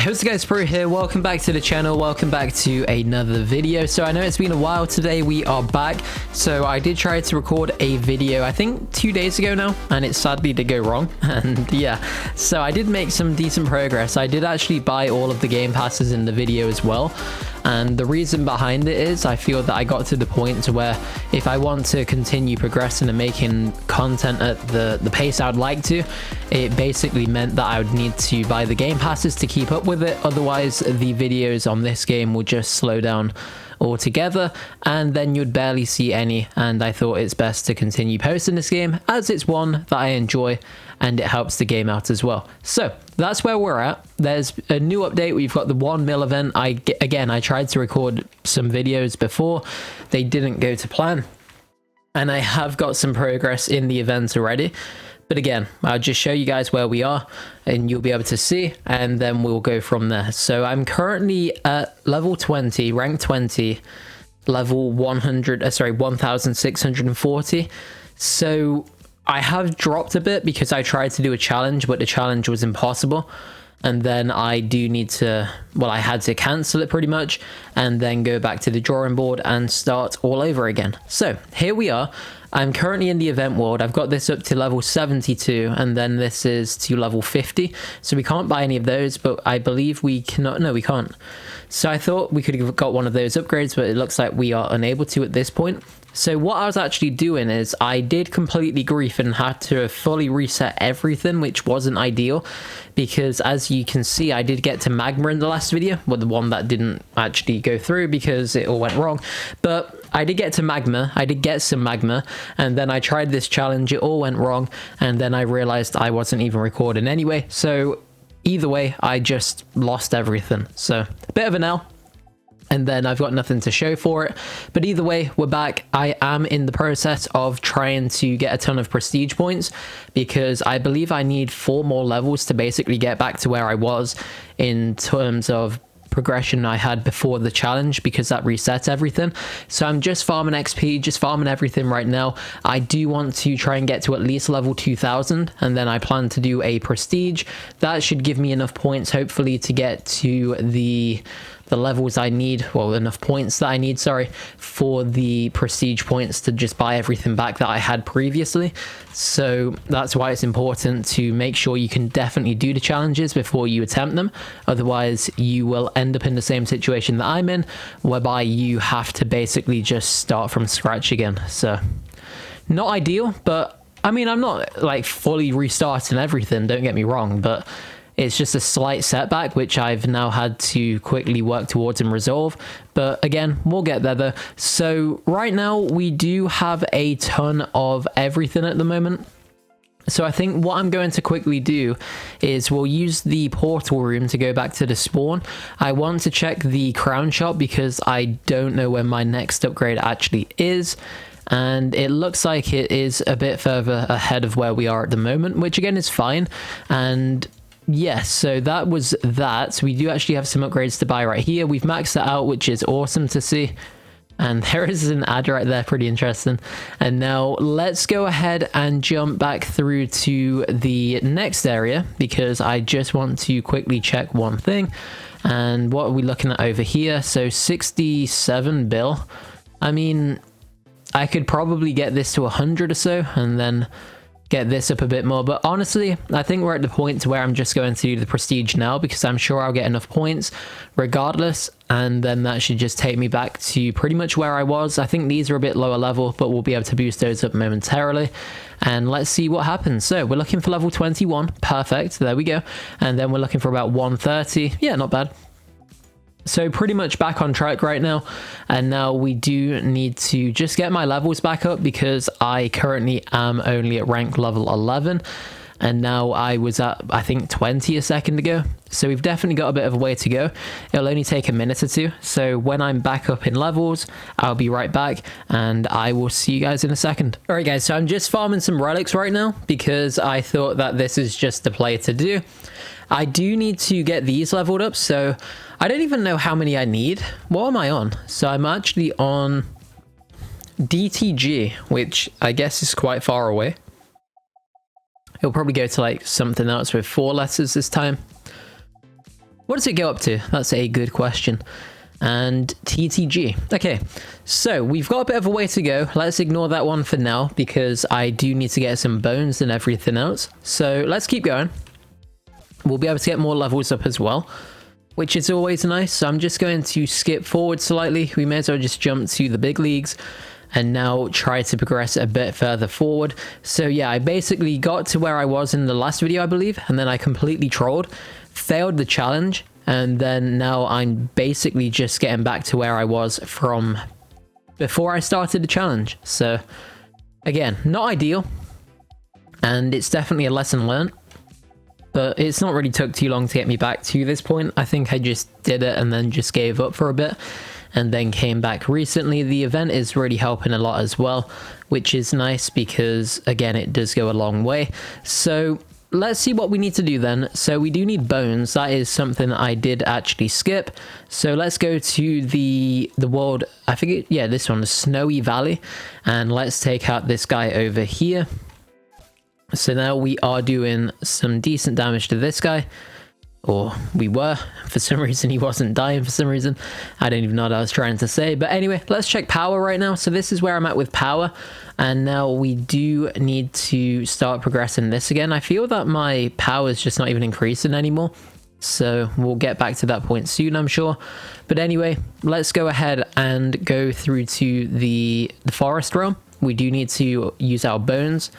How's it guys, Pro here, welcome back to the channel, welcome back to another video. So I know it's been a while. Today we are back. So I did try to record a video I think 2 days ago now, and it sadly did go wrong. And yeah, so I did make some decent progress. I did actually buy all of the game passes in the video as well. And the reason behind it is I feel that I got to the point to where if I want to continue progressing and making content at the pace I would like to, it basically meant that I would need to buy the game passes to keep up with it. Otherwise, the videos on this game will just slow down altogether, and then you'd barely see any. And I thought it's best to continue posting this game as it's one that I enjoy and it helps the game out as well. So that's where we're at. There's a new update. We've got the 1 mil event. I tried to record some videos before, they didn't go to plan, and I have got some progress in the event already. But again, I'll just show you guys where we are and you'll be able to see, and then we'll go from there. So I'm currently at level 20, rank 20, level 1640. So I have dropped a bit because I tried to do a challenge, but the challenge was impossible. And then I do need to, well, I had to cancel it pretty much and then go back to the drawing board and start all over again. So here we are. I'm currently in the event world. I've got this up to level 72, and then this is to level 50. So we can't buy any of those, but I believe we cannot. No, we can't. So I thought we could have got one of those upgrades, but it looks like we are unable to at this point. So what I was actually doing is I did completely grief and had to fully reset everything, which wasn't ideal because, as you can see, I did get to magma in the last video, well, the one that didn't actually go through because it all went wrong. But I did get to magma, I did get some magma, and then I tried this challenge, it all went wrong, and then I realized I wasn't even recording anyway. So either way, I just lost everything. So a bit of an L. And then I've got nothing to show for it. But either way, we're back. I am in the process of trying to get a ton of prestige points because I believe I need 4 more levels to basically get back to where I was in terms of progression I had before the challenge, because that resets everything. So I'm just farming XP, just farming everything right now. I do want to try and get to at least level 2000, and then I plan to do a prestige. That should give me enough points hopefully to get to the levels I need, well, enough points that I need, sorry, for the prestige points to just buy everything back that I had previously. So that's why it's important to make sure you can definitely do the challenges before you attempt them. Otherwise you will end up in the same situation that I'm in, whereby you have to basically just start from scratch again. So not ideal, but I mean, I'm not like fully restarting everything, don't get me wrong, but it's just a slight setback, which I've now had to quickly work towards and resolve. But again, we'll get there though. So right now we do have a ton of everything at the moment. So I think what I'm going to quickly do is we'll use the portal room to go back to the spawn. I want to check the crown shop because I don't know when my next upgrade actually is. And it looks like it is a bit further ahead of where we are at the moment, which again is fine. And yes, so that was that. We do actually have some upgrades to buy right here. We've maxed that out, which is awesome to see. And there is an ad right there, pretty interesting. And now let's go ahead and jump back through to the next area because I just want to quickly check one thing. And what are we looking at over here? So 67 bill. I mean, I could probably get this to 100 or so and then get this up a bit more, but honestly I think we're at the point to where I'm just going to do the prestige now because I'm sure I'll get enough points regardless, and then that should just take me back to pretty much where I was. I think these are a bit lower level, but we'll be able to boost those up momentarily, and let's see what happens. So we're looking for level 21, perfect, there we go, and then we're looking for about 130, yeah, not bad. So pretty much back on track right now, and now we do need to just get my levels back up because I currently am only at rank level 11, and now I was at I think 20 a second ago. So we've definitely got a bit of a way to go. It'll only take a minute or two. So when I'm back up in levels, I'll be right back and I will see you guys in a second. All right guys, so I'm just farming some relics right now because I thought that this is just the play to do. I do need to get these leveled up, so I don't even know how many I need. What am I on? So I'm actually on DTG, which I guess is quite far away. It'll probably go to like something else with 4 letters this time. What does it go up to? That's a good question. And TTG. Okay, so we've got a bit of a way to go. Let's ignore that one for now because I do need to get some bones and everything else. So let's keep going. We'll be able to get more levels up as well, which is always nice. So I'm just going to skip forward slightly. We may as well just jump to the big leagues and now try to progress a bit further forward. So yeah, I basically got to where I was in the last video, I believe, and then I completely trolled, failed the challenge, and then now I'm basically just getting back to where I was from before I started the challenge. So again, not ideal, and it's definitely a lesson learned, but it's not really took too long to get me back to this point. I think I just did it and then just gave up for a bit and then came back recently. The event is really helping a lot as well, which is nice because again, it does go a long way. So let's see what we need to do then. So we do need bones. That is something that I did actually skip. So let's go to the world, I think, yeah, this one, the Snowy Valley. And let's take out this guy over here. So now we are doing some decent damage to this guy. Or we were. For some reason, he wasn't dying for some reason. I don't even know what I was trying to say. But anyway, let's check power right now. So this is where I'm at with power. And now we do need to start progressing this again. I feel that my power is just not even increasing anymore. So we'll get back to that point soon, I'm sure. But anyway, let's go ahead and go through to the forest realm. We do need to use our bones.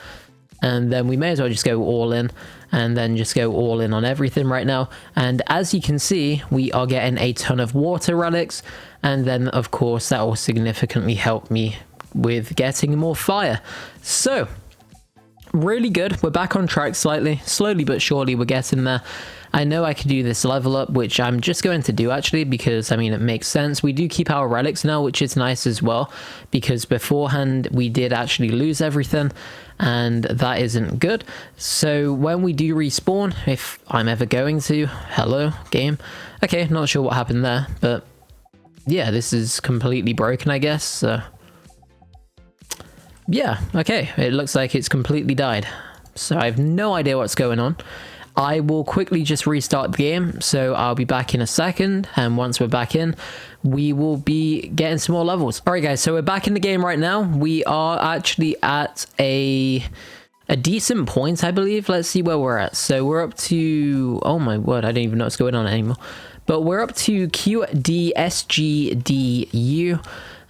And then we may as well just go all in and then just go all in on everything right now. And as you can see, we are getting a ton of water relics. And then, of course, that will significantly help me with getting more fire. So, really good. We're back on track slightly. Slowly but surely, we're getting there. I know I could do this level up, which I'm just going to do actually, because I mean, it makes sense. We do keep our relics now, which is nice as well, because beforehand we did actually lose everything, and that isn't good. So when we do respawn, if I'm ever going to, hello game. Okay, not sure what happened there, but yeah, this is completely broken, I guess. So yeah, okay, it looks like it's completely died. So I have no idea what's going on. I will quickly just restart the game, so I'll be back in a second, and once we're back in, we will be getting some more levels. Alright guys, so we're back in the game right now. We are actually at a decent point, I believe. Let's see where we're at. So we're up to, oh my word, I don't even know what's going on anymore. But we're up to QDSGDU.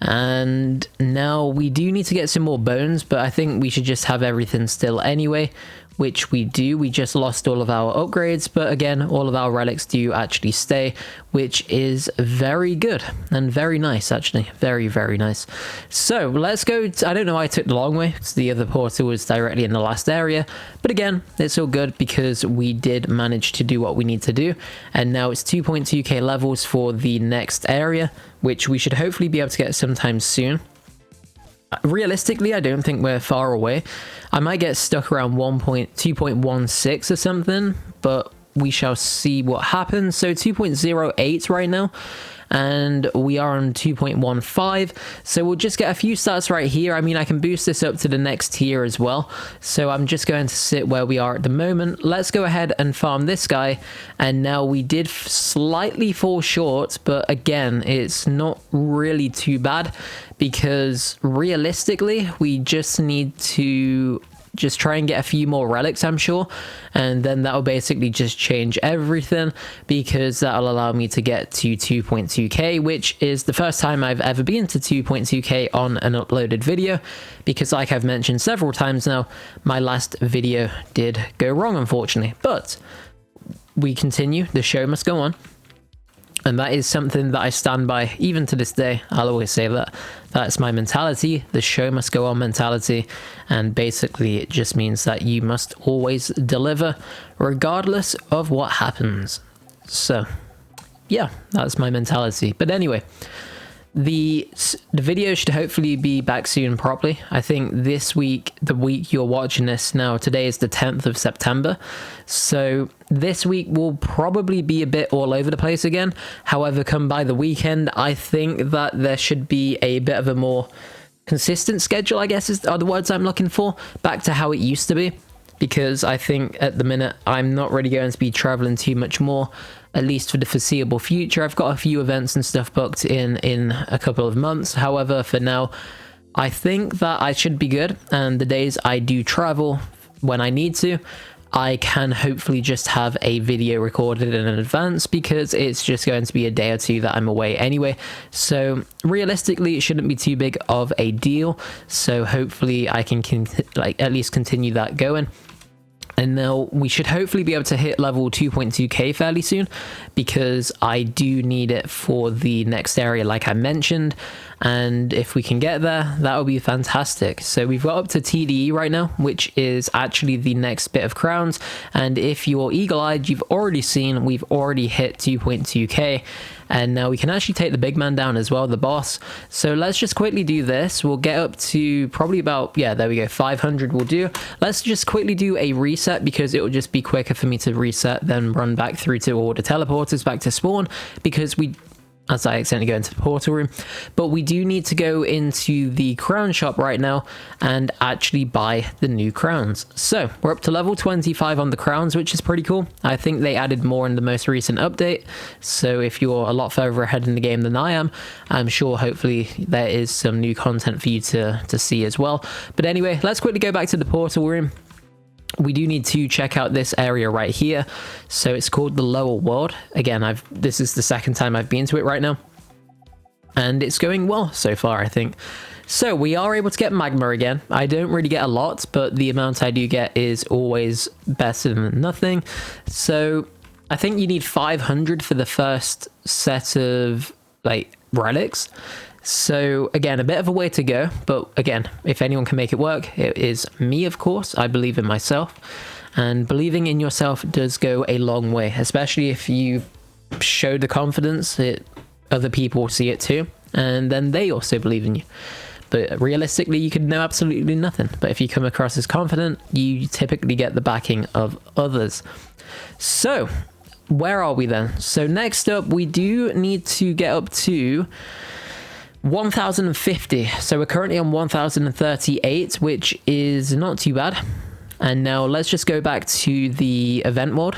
And now we do need to get some more bones, but I think we should just have everything still anyway, which we do. We just lost all of our upgrades, but again, all of our relics do actually stay, which is very good and very nice, actually. Very, very nice. So let's go. I don't know why I took the long way, because the other portal was directly in the last area, but again, it's all good because we did manage to do what we need to do. And now it's 2.2k levels for the next area, which we should hopefully be able to get sometime soon. Realistically, I don't think we're far away. I might get stuck around 2.16 or something, but we shall see what happens. So 2.08 right now, and we are on 2.15. So we'll just get a few stats right here. I mean, I can boost this up to the next tier as well. So I'm just going to sit where we are at the moment. Let's go ahead and farm this guy. And now we did slightly fall short, but again, it's not really too bad, because realistically, we just need to just try and get a few more relics, I'm sure, and then that'll basically just change everything, because that'll allow me to get to 2.2k, which is the first time I've ever been to 2.2k on an uploaded video, because like I've mentioned several times now, my last video did go wrong, unfortunately. But we continue, the show must go on. And that is something that I stand by even to this day. I'll always say that. That's my mentality, the show must go on mentality. And basically it just means that you must always deliver regardless of what happens. So yeah, that's my mentality. But anyway, the video should hopefully be back soon properly. I think this week, the week you're watching this now, today is the 10th of September. So this week will probably be a bit all over the place again. However, come by the weekend, I think that there should be a bit of a more consistent schedule, I guess are the words I'm looking for, back to how it used to be. Because I think at the minute, I'm not really going to be traveling too much more. at least for the foreseeable future. I've got a few events and stuff booked in a couple of months. However, for now, I think that I should be good, and the days I do travel when I need to, I can hopefully just have a video recorded in advance, because it's just going to be a day or two that I'm away anyway. So realistically, it shouldn't be too big of a deal. So hopefully I can at least continue that going. And now we should hopefully be able to hit level 2.2k fairly soon, because I do need it for the next area like I mentioned. And if we can get there, that would be fantastic. So we've got up to TDE right now, which is actually the next bit of crowns. And if you're eagle-eyed, you've already seen we've already hit 2.2k. And now we can actually take the big man down as well, the boss. So let's just quickly do this. We'll get up to probably about, yeah, there we go, 500 will do. Let's just quickly do a reset, because it will just be quicker for me to reset than run back through to all the teleporters back to spawn, because as I accidentally go into the portal room. But we do need to go into the crown shop right now and actually buy the new crowns. So we're up to level 25 on the crowns, which is pretty cool. I think they added more in the most recent update. So if you're a lot further ahead in the game than I am, I'm sure hopefully there is some new content for you to see as well. But anyway, let's quickly go back to the portal room. We do need to check out this area right here. So it's called the lower world. Again, this is the second time I've been to it right now, and it's going well so far, I think. So we are able to get magma again. I don't really get a lot, but the amount I do get is always better than nothing. So I think you need 500 for the first set of like relics. So again, a bit of a way to go, but again, if anyone can make it work, it is me, of course. I believe in myself, and believing in yourself does go a long way, especially if you show the confidence that other people will see it too, and then they also believe in you. But realistically, you could know absolutely nothing, but if you come across as confident, you typically get the backing of others. So where are we then? So next up, we do need to get up to 1050. So we're currently on 1038, which is not too bad. And now let's just go back to the event mode.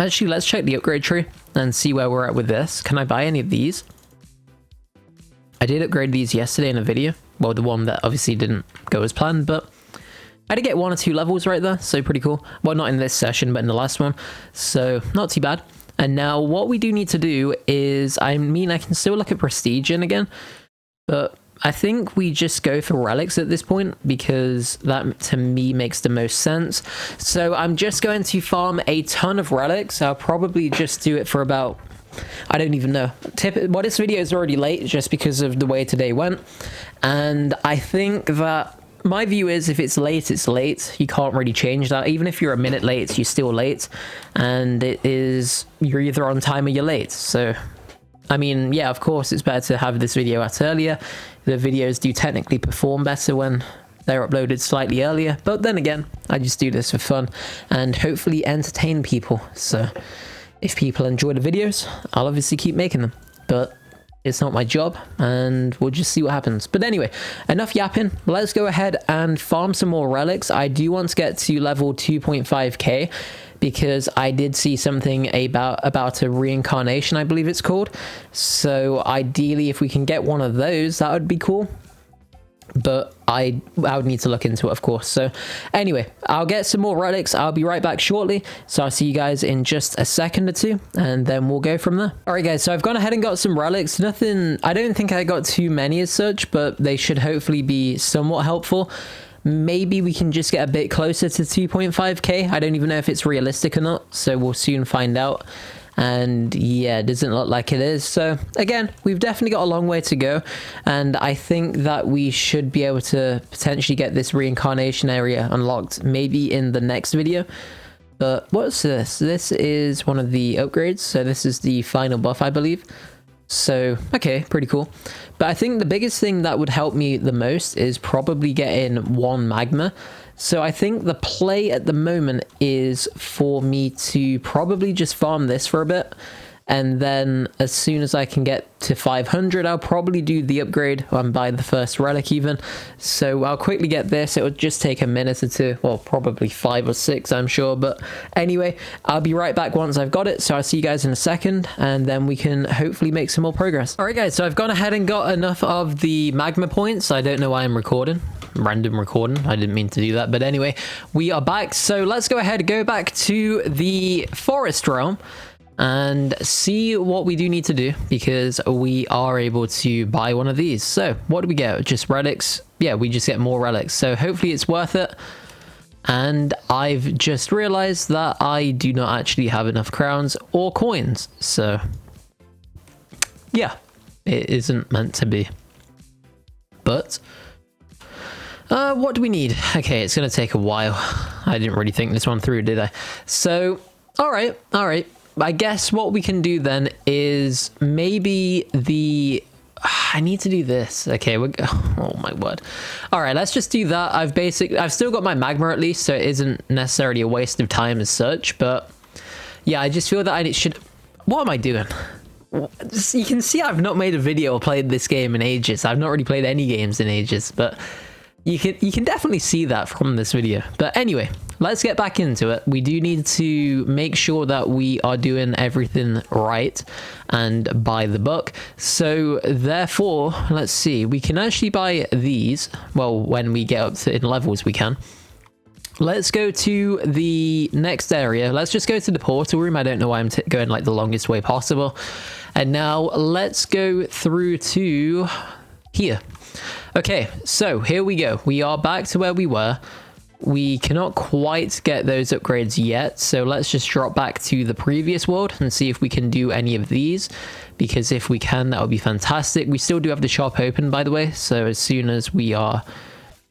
Actually, let's check the upgrade tree and see where we're at with this. Can I buy any of these? I did upgrade these yesterday in a video. Well, the one that obviously didn't go as planned, but I did get 1 or 2 levels right there, so pretty cool. Well, not in this session, but in the last one, so not too bad. And now what we do need to do is, I mean, I can still look at prestige in again, but I think we just go for relics at this point, because that to me makes the most sense. So I'm just going to farm a ton of relics. I'll probably just do it for about, I don't even know. Well, this video is already late just because of the way today went. And I think that my view is, if it's late, it's late. You can't really change that. Even if you're a minute late, you're still late. And you're either on time or you're late. So, I mean, yeah, of course, it's better to have this video out earlier. The videos do technically perform better when they're uploaded slightly earlier. But then again, I just do this for fun and hopefully entertain people. So if people enjoy the videos, I'll obviously keep making them. But it's not my job, and we'll just see what happens. But anyway, enough yapping. Let's go ahead and farm some more relics. I do want to get to level 2.5k, because I did see something about a reincarnation, I believe it's called. So ideally, if we can get one of those, that would be cool. But I would need to look into it, of course. So anyway, I'll get some more relics. I'll be right back shortly. So I'll see you guys in just a second or two, and then we'll go from there. All right, guys. So I've gone ahead and got some relics. Nothing, I don't think I got too many as such, but they should hopefully be somewhat helpful. Maybe we can just get a bit closer to 2.5k. I don't even know if it's realistic or not. So we'll soon find out. And yeah, it doesn't look like it is. So again, we've definitely got a long way to go, and I think that we should be able to potentially get this reincarnation area unlocked maybe in the next video. But what's this? This is one of the upgrades, so this is the final buff, I believe. So okay, pretty cool. But I think the biggest thing that would help me the most is probably getting 1 magma. So I think the play at the moment is for me to probably just farm this for a bit, And then as soon as I can get to 500, I'll probably do the upgrade and buy the first relic even. So I'll quickly get this. It would just take a minute or two, well, probably 5 or 6, I'm sure. But anyway, I'll be right back once I've got it. So I'll see you guys in a second, and then we can hopefully make some more progress. All right, guys, so I've gone ahead and got enough of the magma points. I don't know why I'm recording. Random recording. I didn't mean to do that. But anyway, we are back. So let's go ahead and go back to the forest realm and see what we do need to do, because we are able to buy one of these. So what do we get? Just relics. Yeah, we just get more relics. So hopefully it's worth it. And I've just realized that I do not actually have enough crowns or coins. So yeah, it isn't meant to be. But what do we need? Okay, it's going to take a while. I didn't really think this one through, did I? So, all right. I guess what we can do then is maybe the... I need to do this. Okay, oh my word. All right, let's just do that. I've still got my magma at least, so it isn't necessarily a waste of time as such. But yeah, I just feel that I should... What am I doing? You can see I've not made a video or played this game in ages. I've not really played any games in ages, but you can definitely see that from this video. But anyway, let's get back into it. We do need to make sure that we are doing everything right and by the book. So therefore, let's see, we can actually buy these. Well, when we get up to in levels, we can. Let's go to the next area. Let's just go to the portal room. I don't know why I'm going like the longest way possible. And now let's go through to here. Okay, so here we go. We are back to where we were. We cannot quite get those upgrades yet, so let's just drop back to the previous world and see if we can do any of these, because if we can, that would be fantastic. We still do have the shop open, by the way, so as soon as we are...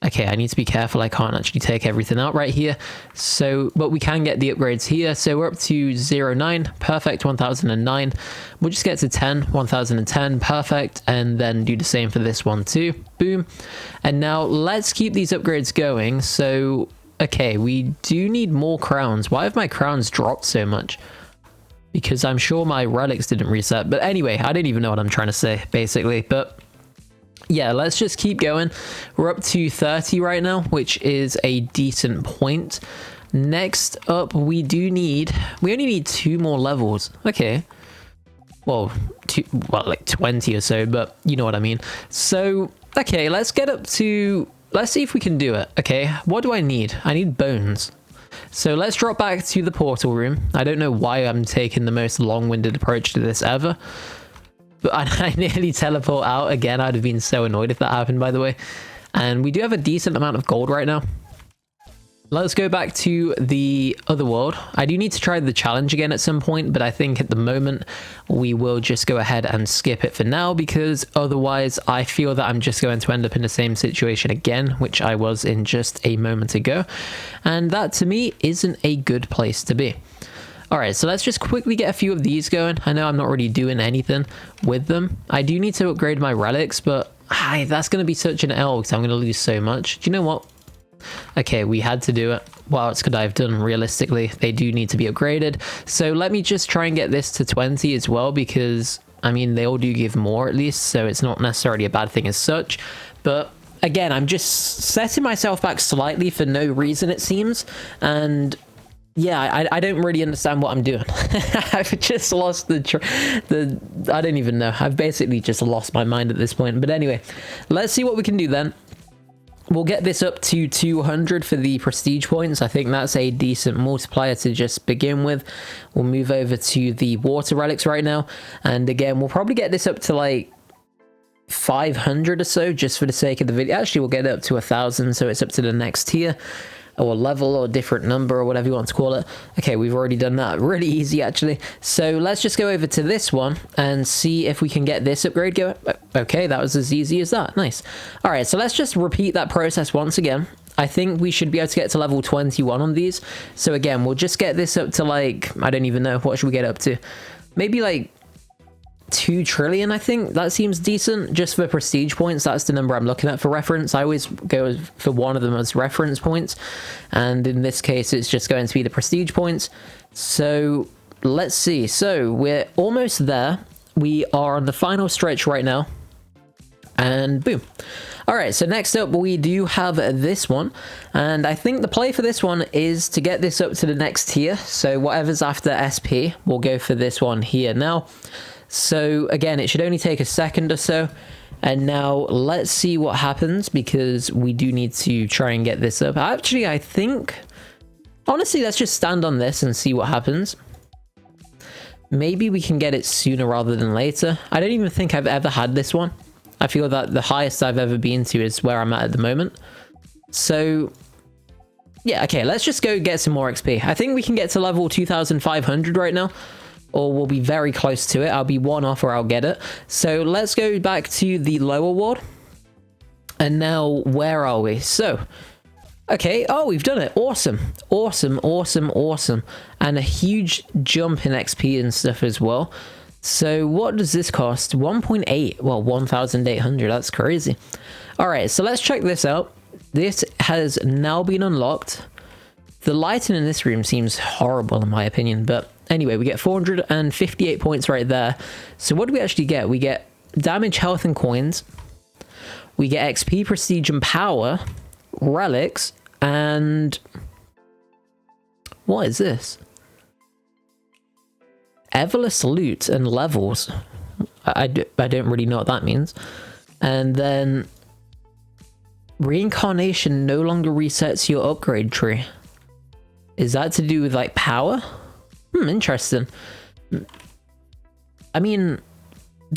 Okay, I need to be careful. I can't actually take everything out right here. So, but we can get the upgrades here. So we're up to 09, perfect, 1009. We'll just get to 10, 1010, perfect. And then do the same for this one too. Boom. And now let's keep these upgrades going. So, okay, we do need more crowns. Why have my crowns dropped so much? Because I'm sure my relics didn't reset. But anyway, I don't even know what I'm trying to say, basically. But... yeah, let's just keep going. We're up to 30 right now, which is a decent point. Next up, we only need 2 more levels. Okay. Well, like 20 or so, but you know what I mean. So, okay, let's get up to... let's see if we can do it. Okay, what do I need? I need bones. So let's drop back to the portal room. I don't know why I'm taking the most long-winded approach to this ever. But I nearly teleport out again. I'd have been so annoyed if that happened, by the way. And we do have a decent amount of gold right now. Let's go back to the other world. I do need to try the challenge again at some point, but I think at the moment we will just go ahead and skip it for now, because otherwise I feel that I'm just going to end up in the same situation again, which I was in just a moment ago. And that to me isn't a good place to be. All right, so let's just quickly get a few of these going. I know I'm not really doing anything with them. I do need to upgrade my relics, but that's going to be such an L because I'm going to lose so much. Do you know what? Okay, we had to do it. What else could I have done realistically? They do need to be upgraded. So let me just try and get this to 20 as well, because, I mean, they all do give more at least, so it's not necessarily a bad thing as such. But again, I'm just setting myself back slightly for no reason, it seems. And... yeah, I don't really understand what I'm doing. I've just lost I don't even know. I've basically just lost my mind at this point. But anyway, let's see what we can do then. We'll get this up to 200 for the prestige points. I think that's a decent multiplier to just begin with. We'll move over to the water relics right now. And again, we'll probably get this up to like 500 or so just for the sake of the video. Actually, we'll get it up to 1,000, so it's up to the next tier. Or level or different number or whatever you want to call it. Okay, we've already done that. Really easy, actually. So let's just go over to this one and see if we can get this upgrade going. Okay, that was as easy as that. Nice. All right, so let's just repeat that process once again. I think we should be able to get to level 21 on these. So again, we'll just get this up to like, I don't even know. What should we get up to? Maybe like 2 trillion, I think. That seems decent just for prestige points. That's the number I'm looking at for reference. I always go for one of them as reference points, and in this case it's just going to be the prestige points. So let's see. So we're almost there. We are on the final stretch right now. And boom. All right, so next up we do have this one, and I think the play for this one is to get this up to the next tier. So whatever's after SP, we'll go for this one here now. So again, it should only take a second or so. And now let's see what happens, because we do need to try and get this up. Actually, I think, honestly, let's just stand on this and see what happens. Maybe we can get it sooner rather than later. I don't even think I've ever had this one. I feel that the highest I've ever been to is where I'm at the moment. So yeah, okay, let's just go get some more XP. I think we can get to level 2,500 right now, or we'll be very close to it. I'll be one off or I'll get it. So let's go back to the lower ward. And now, where are we? So, okay, oh, we've done it. Awesome, awesome, awesome, awesome. And a huge jump in XP and stuff as well. So what does this cost? 1.8, well, 1,800, that's crazy. All right, so let's check this out. This has now been unlocked. The lighting in this room seems horrible in my opinion, but anyway, we get 458 points right there. So what do we actually get? We get damage, health, and coins. We get XP, prestige, and power, relics, and what is this? Everless loot and levels. I don't really know what that means. And then reincarnation no longer resets your upgrade tree. Is that to do with like power? Interesting. I mean,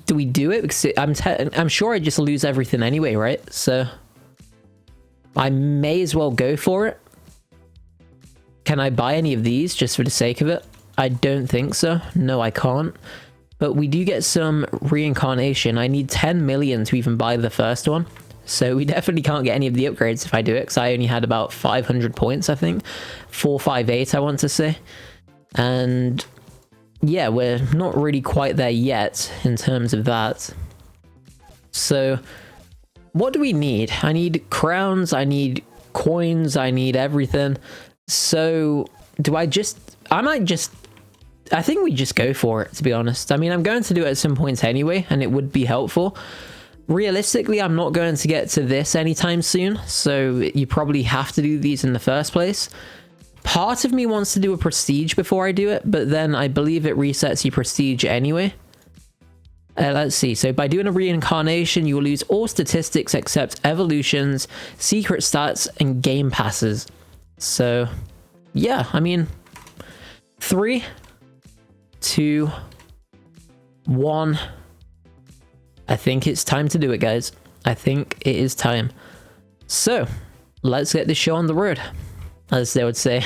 do we do it? Because I'm sure I just lose everything anyway, right? So I may as well go for it. Can I buy any of these just for the sake of it? I don't think so. No, I can't. But we do get some reincarnation. I need 10 million to even buy the first one. So we definitely can't get any of the upgrades if I do it, because I only had about 500 points, I think. 458, I want to say. And yeah, we're not really quite there yet in terms of that. So what do we need? I need crowns, I need coins, I need everything. So do I think we just go for it, to be honest. I mean, I'm going to do it at some points anyway, and it would be helpful. Realistically, I'm not going to get to this anytime soon, so you probably have to do these in the first place. Part of me wants to do a prestige before I do it, but then I believe it resets your prestige anyway. Let's see. So by doing a reincarnation, you will lose all statistics except evolutions, secret stats, and game passes. So yeah, I mean, 3, 2, 1. I think it's time to do it, guys. I think it is time. So let's get this show on the road, as they would say.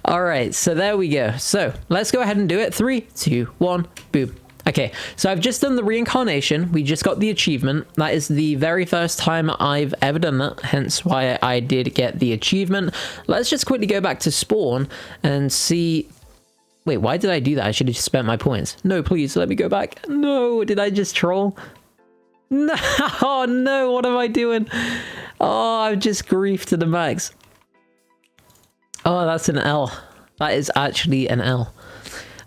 All right, so there we go. So let's go ahead and do it. 3, 2, 1, boom. Okay, so I've just done the reincarnation. We just got the achievement. That is the very first time I've ever done that, hence why I did get the achievement. Let's just quickly go back to spawn and see. Wait, why did I do that? I should have just spent my points. No, please, let me go back. No, did I just troll? No, oh no, what am I doing? Oh, I've just griefed to the max. Oh, that's an L. That is actually an L.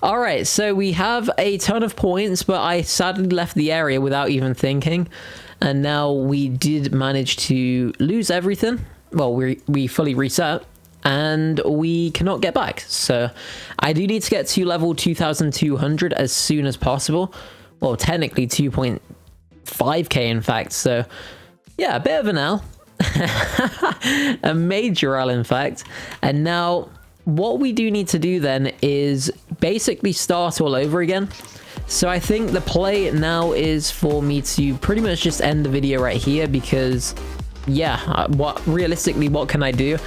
All right, so we have a ton of points, but I sadly left the area without even thinking. And now we did manage to lose everything. Well, we fully reset. And we cannot get back. So I do need to get to level 2,200 as soon as possible. Well, technically 2.5k in fact. So yeah, a bit of an L. A major L in fact. And now what we do need to do then is basically start all over again. So I think the play now is for me to pretty much just end the video right here, because yeah, realistically, what can I do?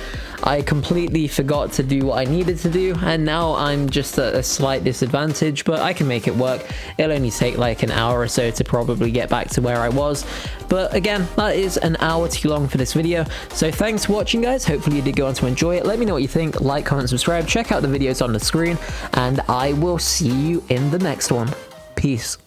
I completely forgot to do what I needed to do, and now I'm just at a slight disadvantage, but I can make it work. It'll only take like an hour or so to probably get back to where I was. But again, that is an hour too long for this video. So thanks for watching, guys. Hopefully you did go on to enjoy it. Let me know what you think. Like, comment, subscribe. Check out the videos on the screen, and I will see you in the next one. Peace.